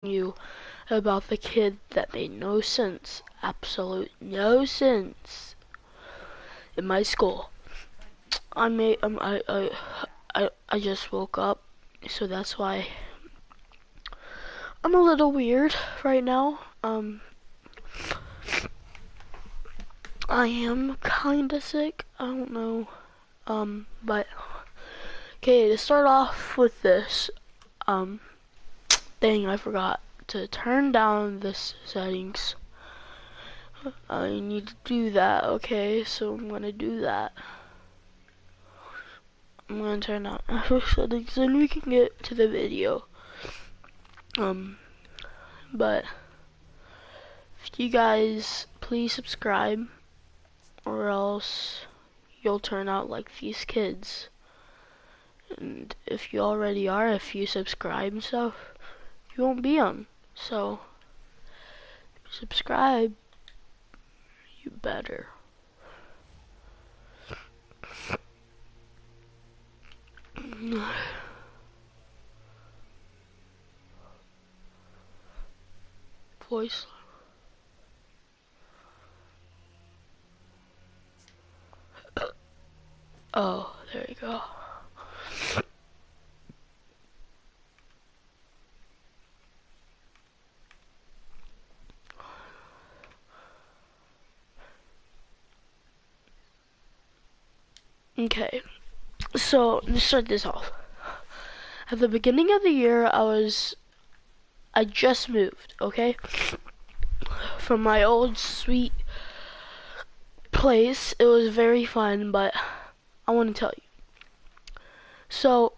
you about the kid that made no sense, absolute no sense in my school. I made I just woke up, so that's why I'm a little weird right now. I am kinda sick. I don't know. But okay, to start off with this, dang, I forgot to turn down the settings. I need to do that. Okay, so I'm gonna do that. I'm gonna turn on settings and we can get to the video. But if you guys please subscribe, or else you'll turn out like these kids. And if you already are, if you subscribe and stuff, you won't be on. So subscribe, you better. Voice. Oh, there you go. Okay, so to start this off, at the beginning of the year, I just moved, okay, from my old sweet place. It was very fun, but I want to tell you. So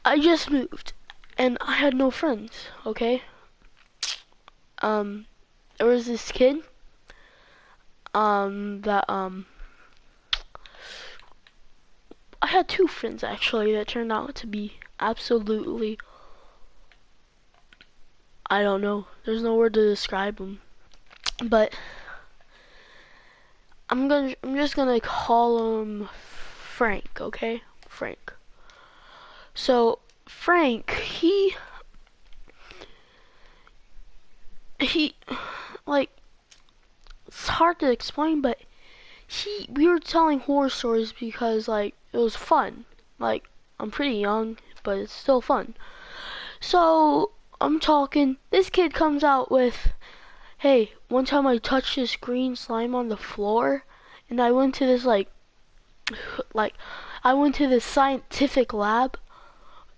I just moved, and I had no friends, okay. There was this kid, that I had two friends actually that turned out to be absolutely, I don't know, there's no word to describe them, but I'm just gonna call him Frank, okay? Frank. So Frank, he like, it's hard to explain, but we were telling horror stories because like it was fun. Like, I'm pretty young, but it's still fun. So I'm talking. This kid comes out with, "Hey, one time I touched this green slime on the floor, and I went to this like I went to this scientific lab,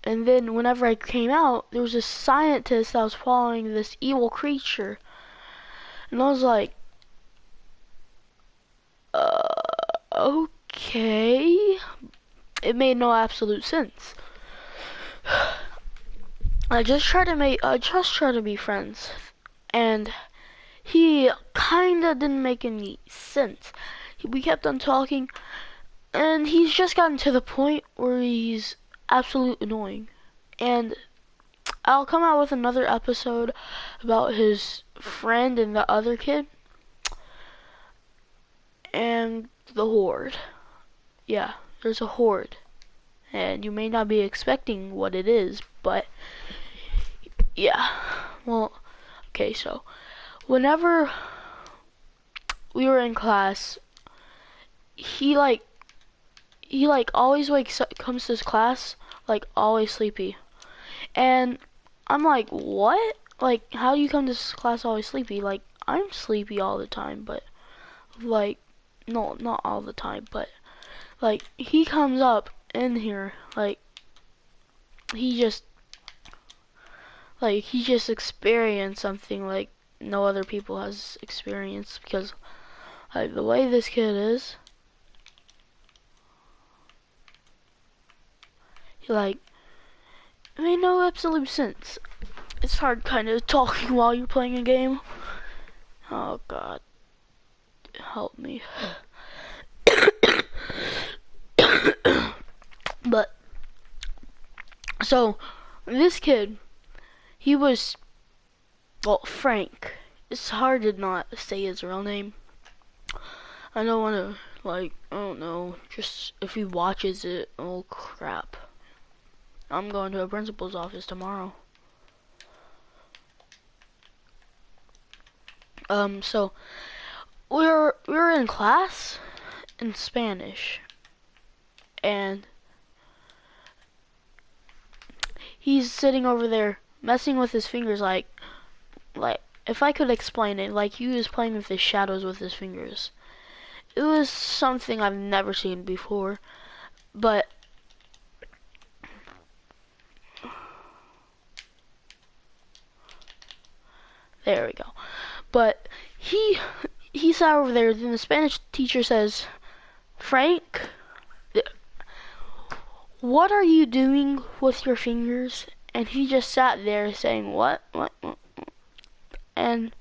and then whenever I came out, there was a scientist that was following this evil creature." And I was like, okay. It made no absolute sense. I just try to be friends, and he kinda didn't make any sense. We kept on talking, and he's just gotten to the point where he's absolute annoying. And I'll come out with another episode about his friend and the other kid, and the horde. Yeah, there's a horde, and you may not be expecting what it is, but yeah. Well, okay, so whenever we were in class, he like always comes to his class like always sleepy, and I'm like, what? Like, how do you come to this class always sleepy? Like, I'm sleepy all the time, but like, no, not all the time, but like, he comes up in here like he just he just experienced something like no other people has experienced, because like the way this kid is, he like, it made no absolute sense. It's hard kind of talking while you're playing a game. Oh god, help me. But so this kid, he was, well, Frank. It's hard to not say his real name. I don't want to, like, I don't know, just if he watches it, oh crap. I'm going to a principal's office tomorrow. So we were in class in Spanish, and he's sitting over there messing with his fingers, like if I could explain it, like he was playing with his shadows with his fingers. It was something I've never seen before, but there we go. But he sat over there, then the Spanish teacher says, "Frank, what are you doing with your fingers?" And he just sat there saying, What? And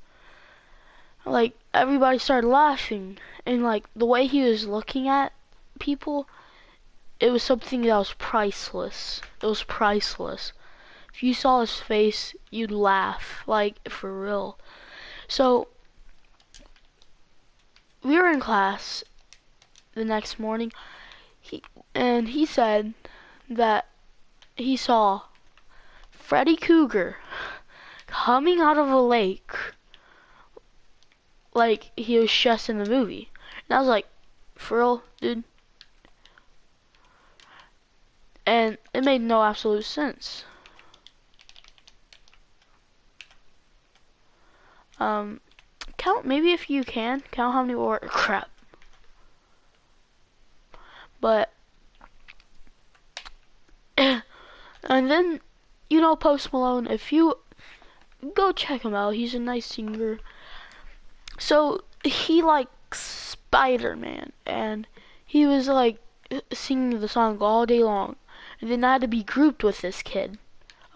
like everybody started laughing, and like the way he was looking at people, it was something that was priceless. It was priceless. If you saw his face, you'd laugh, like for real. So we were in class the next morning, and he said that he saw Freddy Krueger coming out of a lake like he was just in the movie. And I was like, for real, dude? And it made no absolute sense. Count, maybe if you can, count how many more, crap. But, and then, Post Malone, if you go check him out, he's a nice singer. So, he likes Spider-Man, and he was like singing the song all day long. And then I had to be grouped with this kid,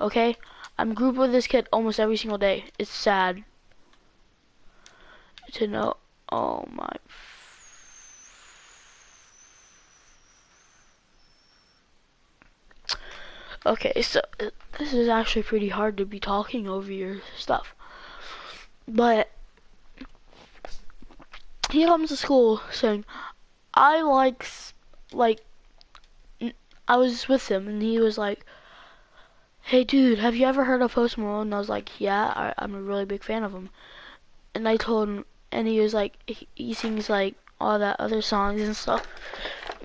okay? I'm grouped with this kid almost every single day. It's sad to know. Oh my. Okay, so this is actually pretty hard to be talking over your stuff. But he comes to school saying, I like, I was with him and he was like, hey dude, have you ever heard of Post Malone? And I was like, yeah, I'm a really big fan of him. And I told him, and he was like, he sings like all that other songs and stuff.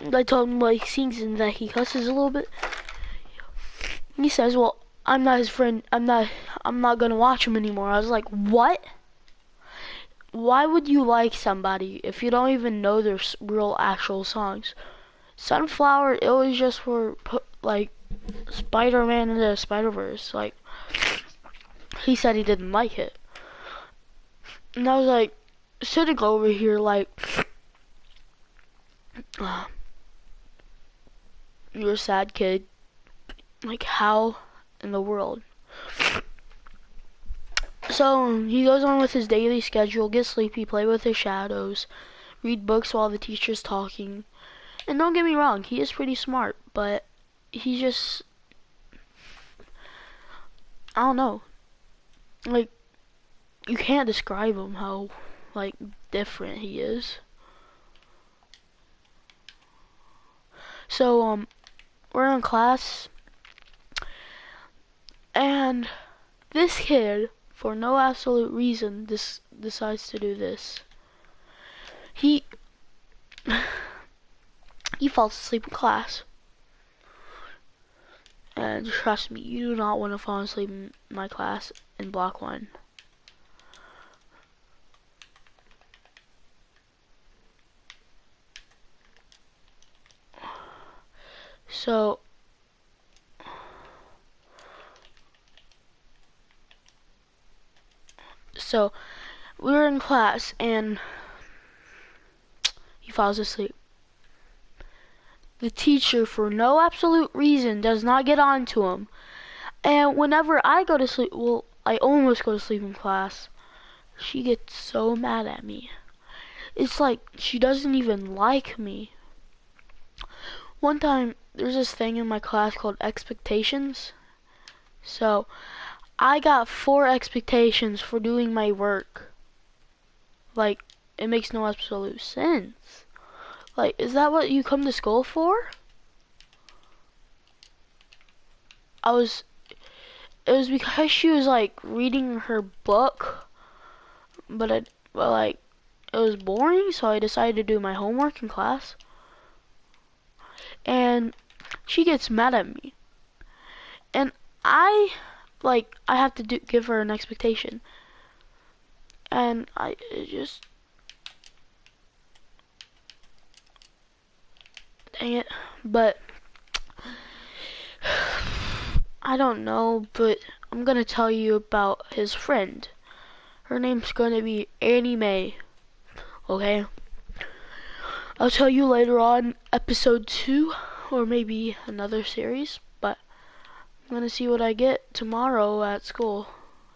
And I told him what he sings and that he cusses a little bit. And he says, well, I'm not his friend. I'm not gonna watch him anymore. I was like, what? Why would you like somebody if you don't even know their real actual songs? Sunflower, it was just for like Spider-Man into the Spider-Verse. Like, he said he didn't like it. And I was like, sitting over here like, you're a sad kid. Like, how in the world? So, he goes on with his daily schedule, gets sleepy, play with his shadows, read books while the teacher's talking. And don't get me wrong, he is pretty smart, but he just, I don't know. Like, you can't describe him how, like, different he is. So, we're in class, and this kid, for no absolute reason, decides to do this. He falls asleep in class. And trust me, you do not want to fall asleep in my class in block 1. So, we were in class and he falls asleep. The teacher, for no absolute reason, does not get on to him. And whenever I go to sleep, well, I almost go to sleep in class, she gets so mad at me. It's like she doesn't even like me. One time, there's this thing in my class called expectations. So, I got 4 expectations for doing my work. Like, it makes no absolute sense. Like, is that what you come to school for? It was because she was like reading her book, but but like it was boring, so I decided to do my homework in class. And she gets mad at me, and I have to give her an expectation, and I just dang it. But I don't know, but I'm gonna tell you about his friend. Her name's gonna be Annie Mae. Okay? I'll tell you later on, episode 2, or maybe another series, but I'm gonna see what I get tomorrow at school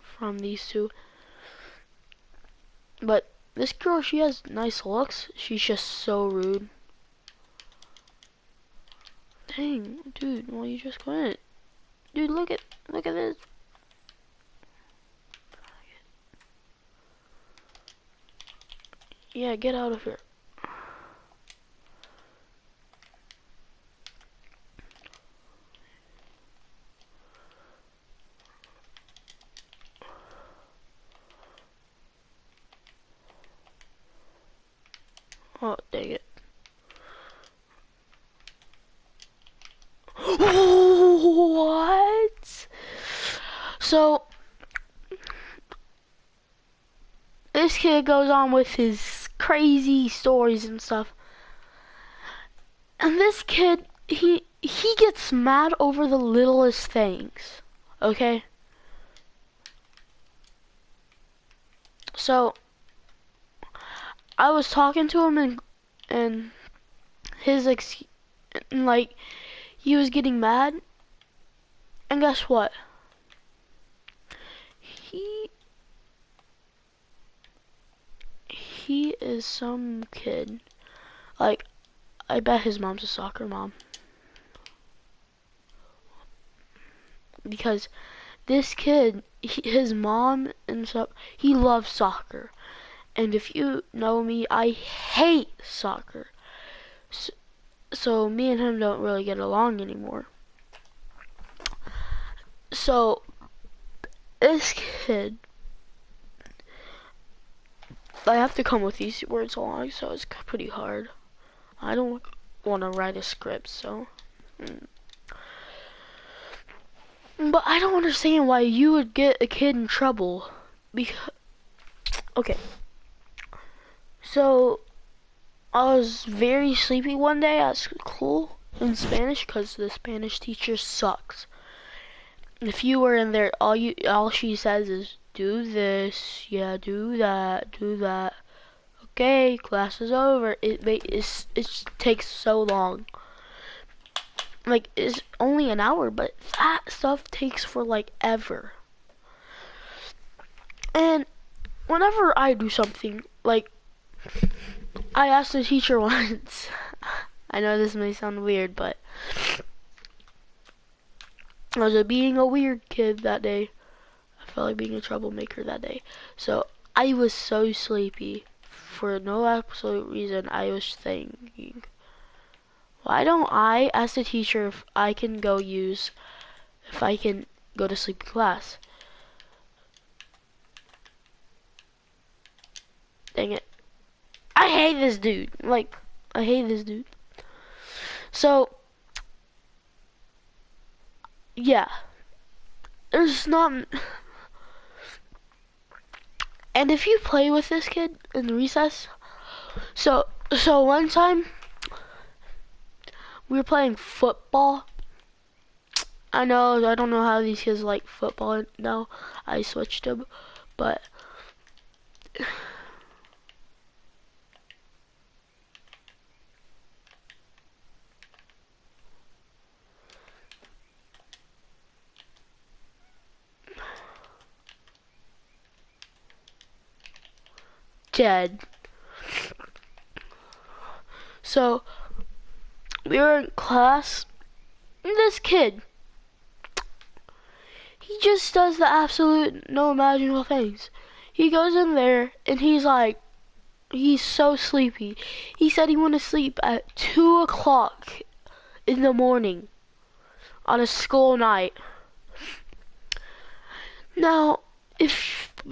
from these two. But this girl, she has nice looks. She's just so rude. Dang, dude, well you just quit. Dude, look at this. Yeah, get out of here. Oh, dang it. What? So, this kid goes on with his crazy stories and stuff. And this kid, he gets mad over the littlest things. Okay? So, I was talking to him and his like he was getting mad, and guess what? He is some kid. Like, I bet his mom's a soccer mom. Because this kid, his mom and stuff, he loves soccer. And if you know me, I hate soccer. So me and him don't really get along anymore. So this kid, I have to come with these words along, so it's pretty hard. I don't want to write a script, so. But I don't understand why you would get a kid in trouble. Because, okay. So, I was very sleepy one day at school in Spanish because the Spanish teacher sucks. If you were in there, all she says is, do this, yeah, do that, do that. Okay, class is over. It takes so long. Like, it's only an hour, but that stuff takes for like ever. And whenever I do something, like, I asked the teacher once, I know this may sound weird, but I was being a weird kid that day. I felt like being a troublemaker that day. So I was so sleepy. For no absolute reason, I was thinking, why don't I ask the teacher if I can go to sleep in class? Dang it. I hate this dude. Like, I hate this dude. So, yeah. There's not... And if you play with this kid in recess... So one time, we were playing football. I don't know how these kids like football now. I switched them, but... Dead. So, we were in class, and this kid, he just does the absolute no imaginable things. He goes in there, and he's so sleepy. He said he wanted to sleep at 2 o'clock in the morning on a school night. Now,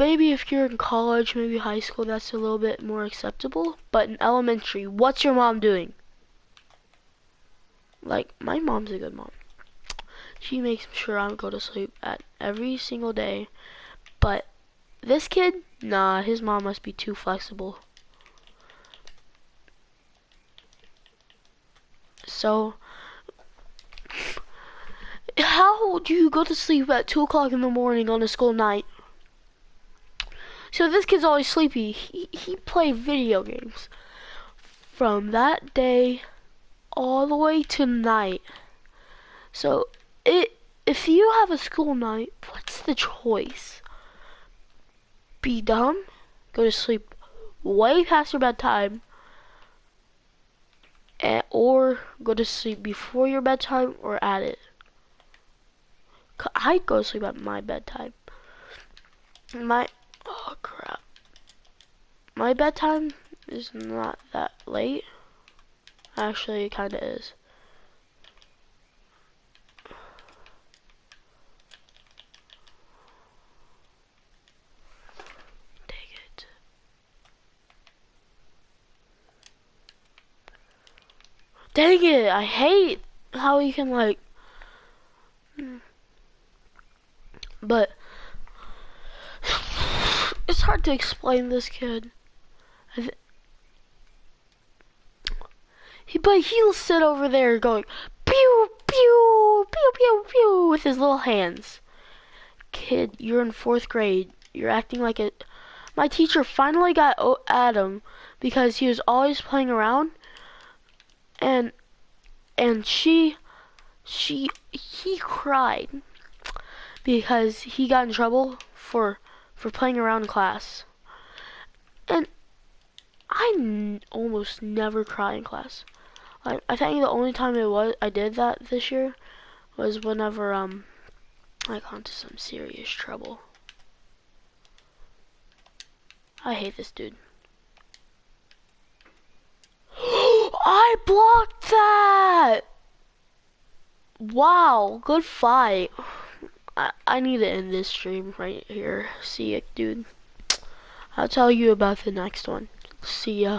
maybe if you're in college, maybe high school, that's a little bit more acceptable. But in elementary, what's your mom doing? Like, my mom's a good mom. She makes sure I go to sleep at every single day. But this kid, nah, his mom must be too flexible. So, how do you go to sleep at 2 o'clock in the morning on a school night? So this kid's always sleepy. He played video games from that day all the way to night. So if you have a school night, what's the choice? Be dumb, go to sleep way past your bedtime, or go to sleep before your bedtime or at it. I go to sleep at my bedtime. Oh crap. My bedtime is not that late. Actually, it kinda is. Take it. Dang it, I hate how you can like... But it's hard to explain this kid. But he'll sit over there going pew pew pew pew pew with his little hands. Kid, you're in 4th grade. You're acting like a... My teacher finally got at him because he was always playing around, and he cried because he got in trouble for playing around in class. And I almost never cry in class. I think the only time I did that this year was whenever I got into some serious trouble. I hate this dude. I blocked that! Wow, good fight. I need to end this stream right here. See ya, dude. I'll tell you about the next one. See ya.